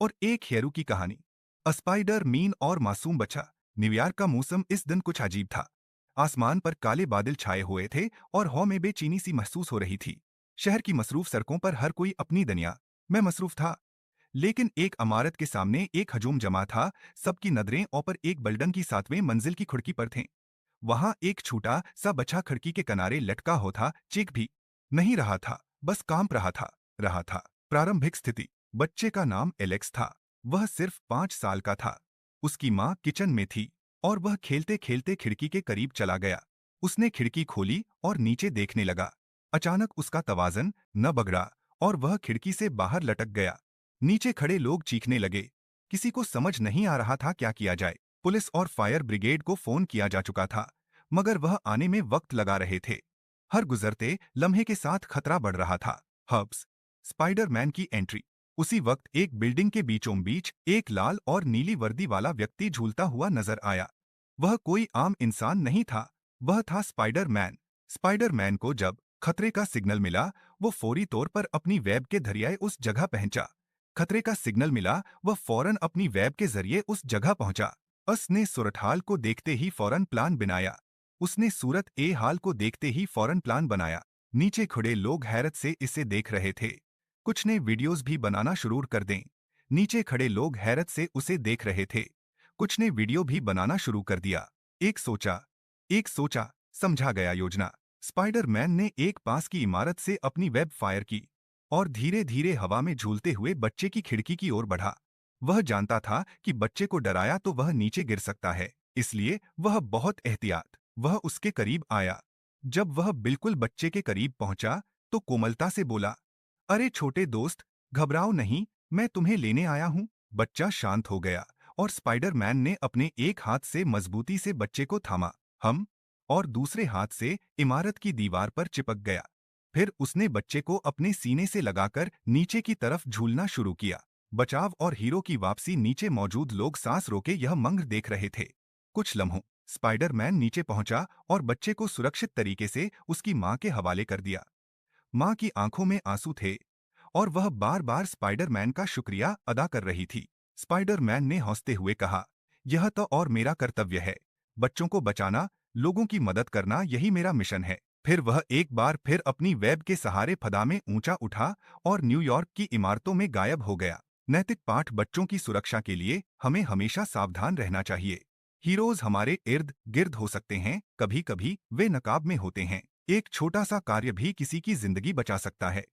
और एक हेरू की कहानी। स्पाइडर मीन और मासूम बच्चा। न्यूयॉर्क का मौसम इस दिन कुछ अजीब था। आसमान पर काले बादल छाए हुए थे और हवा में बेचैनी सी महसूस हो रही थी। शहर की मसरूफ सड़कों पर हर कोई अपनी दुनिया में मसरूफ था। लेकिन एक इमारत के सामने एक हजूम जमा था। सबकी नजरें ऊपर एक बिल्डिंग की 7वें मंजिल की खिड़की पर थें। वहां एक छोटा सा बच्चा खिड़की के किनारे लटका हो था, चीख भी नहीं रहा था, बस कांप रहा था। प्रारंभिक स्थिति। बच्चे का नाम एलेक्स था। वह सिर्फ 5 साल का था। उसकी माँ किचन में थी और वह खेलते खेलते खिड़की के करीब चला गया। उसने खिड़की खोली और नीचे देखने लगा। अचानक उसका तवाजन न बगड़ा और वह खिड़की से बाहर लटक गया। नीचे खड़े लोग चीखने लगे। किसी को समझ नहीं आ रहा था क्या किया जाए। पुलिस और फायर ब्रिगेड को फोन किया जा चुका था, मगर वह आने में वक्त लगा रहे थे। हर गुजरते लम्हे के साथ खतरा बढ़ रहा था। हब्स। स्पाइडरमैन की एंट्री। उसी वक्त एक बिल्डिंग के बीचों बीच एक लाल और नीली वर्दी वाला व्यक्ति झूलता हुआ नजर आया। वह कोई आम इंसान नहीं था, वह था स्पाइडरमैन। स्पाइडरमैन को जब खतरे का सिग्नल मिला, वो फौरी तौर पर अपनी वेब के जरिए उस जगह पहुंचा। खतरे का सिग्नल मिला, वह फौरन अपनी वेब के जरिए उस जगह पहुंचा। उसने सूरत हाल को देखते ही फौरन प्लान बनाया। उसने सूरत ए हाल को देखते ही फौरन प्लान बनाया। नीचे खड़े लोग हैरत से इसे देख रहे थे। कुछ ने वीडियोस भी बनाना शुरू कर दें। नीचे खड़े लोग हैरत से उसे देख रहे थे। कुछ ने वीडियो भी बनाना शुरू कर दिया। एक सोचा एक सोचा समझा गया योजना। स्पाइडरमैन ने एक पास की इमारत से अपनी वेब फायर की और धीरे धीरे हवा में झूलते हुए बच्चे की खिड़की की ओर बढ़ा। वह जानता था कि बच्चे को डराया तो वह नीचे गिर सकता है, इसलिए वह बहुत एहतियात वह उसके करीब आया। जब वह बिल्कुल बच्चे के करीब पहुंचा तो कोमलता से बोला, अरे छोटे दोस्त, घबराओ नहीं, मैं तुम्हें लेने आया हूं। बच्चा शांत हो गया और स्पाइडरमैन ने अपने एक हाथ से मजबूती से बच्चे को थामा। हम और दूसरे हाथ से इमारत की दीवार पर चिपक गया। फिर उसने बच्चे को अपने सीने से लगाकर नीचे की तरफ झूलना शुरू किया। बचाव और हीरो की वापसी। नीचे मौजूद लोग सांस रोके यह मंत्र देख रहे थे। कुछ लम्हों स्पाइडरमैन नीचे पहुंचा और बच्चे को सुरक्षित तरीके से उसकी मां के हवाले कर दिया। मां की आंखों में आंसू थे और वह बार बार स्पाइडरमैन का शुक्रिया अदा कर रही थी। स्पाइडरमैन ने हंसते हुए कहा, यह तो और मेरा कर्तव्य है। बच्चों को बचाना, लोगों की मदद करना, यही मेरा मिशन है। फिर वह एक बार फिर अपनी वेब के सहारे फदा में ऊंचा उठा और न्यूयॉर्क की इमारतों में गायब हो गया। नैतिक पाठ। बच्चों की सुरक्षा के लिए हमें हमेशा सावधान रहना चाहिए। हीरोज हमारे इर्द गिर्द हो सकते हैं, कभी कभी वे नकाब में होते हैं। एक छोटा सा कार्य भी किसी की जिंदगी बचा सकता है।